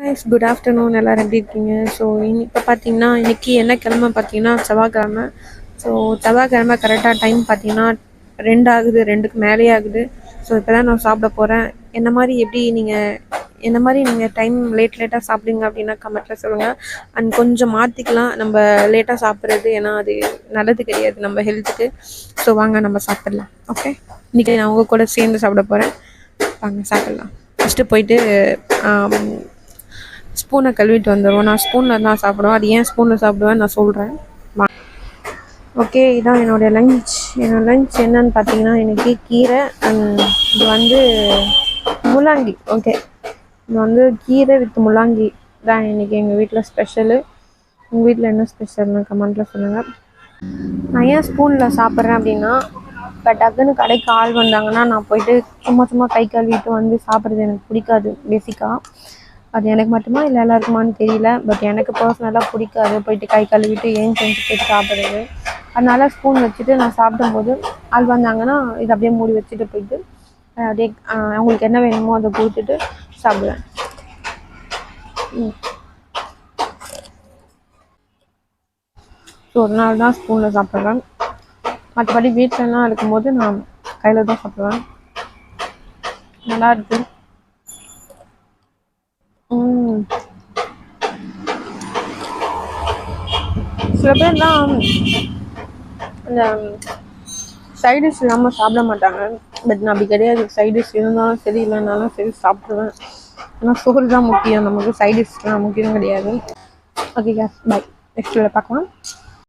Guys, good afternoon. எல்லோரும் எப்படி இருக்கீங்க? ஸோ இப்போ பார்த்தீங்கன்னா இன்றைக்கி என்ன கிழமை பார்த்தீங்கன்னா செவ்வாய்க்கிழமை. ஸோ செவ்வாய்க்கிழமை கரெக்டாக டைம் பார்த்தீங்கன்னா 2 ஆகுது, 2க்கு மேலேயே ஆகுது. ஸோ இப்போ தான் நான் சாப்பிட போகிறேன். என்ன மாதிரி நீங்கள் டைம் லேட்டாக சாப்பிடுங்க அப்படின்னா கமெண்ட்டில் சொல்லுங்கள். அண்ட் கொஞ்சம் மாற்றிக்கலாம் நம்ம லேட்டாக சாப்பிட்றது, ஏன்னா அது நல்லது கிடையாது நம்ம ஹெல்த்துக்கு. ஸோ வாங்க நம்ம சாப்பிட்லாம். ஓகே, இன்றைக்கி நான் உங்கள் கூட சேர்ந்து சாப்பிட போகிறேன். வாங்க சாப்பிட்லாம். ஃபஸ்ட்டு போயிட்டு ஸ்பூனை கழுவிட்டு வந்துடுவோம். நான் ஸ்பூனில் தான் சாப்பிடுவேன். அது ஏன் ஸ்பூனில் சாப்பிடுவேன் நான் சொல்கிறேன். ஓகே, இதான் என்னோடய லஞ்ச். என்னோடய லஞ்ச் என்னன்னு பார்த்தீங்கன்னா இன்றைக்கி கீரை அண்ட் இது வந்து முள்ளாங்கி. ஓகே, இது வந்து கீரை வித் முள்ளாங்கி தான் இன்றைக்கி எங்கள் வீட்டில் ஸ்பெஷலு. உங்கள் வீட்டில் என்ன ஸ்பெஷல்னு கமெண்ட்டில் சொல்லுங்கள். நான் ஏன் ஸ்பூனில் சாப்பிட்றேன் அப்படின்னா, இப்போ டக்குன்னு கடைக்கு ஆள் வந்தாங்கன்னா நான் போயிட்டு சும்மா கை கழுவிட்டு வந்து சாப்பிட்றது எனக்கு பிடிக்காது. பேசிக்காக அது எனக்கு மட்டுமா இல்லை எல்லாருக்குமான்னு தெரியல, பட் எனக்கு பர்சனலாக பிடிக்காது போயிட்டு கை கழுவிட்டு செஞ்சு போயிட்டு சாப்பிட்றது. அதனால் ஸ்பூன் வச்சுட்டு நான் சாப்பிடும்போது ஆள் வந்தாங்கன்னா இதை அப்படியே மூடி வச்சுட்டு போயிட்டு அப்படியே அவங்களுக்கு என்ன வேணுமோ அதை கொடுத்துட்டு சாப்பிடுவேன். ஸோ அதனால தான் ஸ்பூனில் சாப்பிட்றேன். மற்றபடி வீட்டிலலாம் இருக்கும்போது நான் கையில் தான் சாப்பிடுவேன். நல்லா இருக்குது. சில பேர்லாம் அந்த சைடிஷ் இல்லாமல் சாப்பிட மாட்டாங்க, பட் நான் அப்படி கிடையாது. சைடிஷ் இருந்தாலும் சரி இல்லைனாலும் சரி சாப்பிடுவேன். ஆனால் சோறு தான் முக்கியம் நமக்கு, சைடிஷ்லாம் முக்கியம் கிடையாது. Okay case, by. நெக்ஸ்ட்டில் பார்க்கலாம்.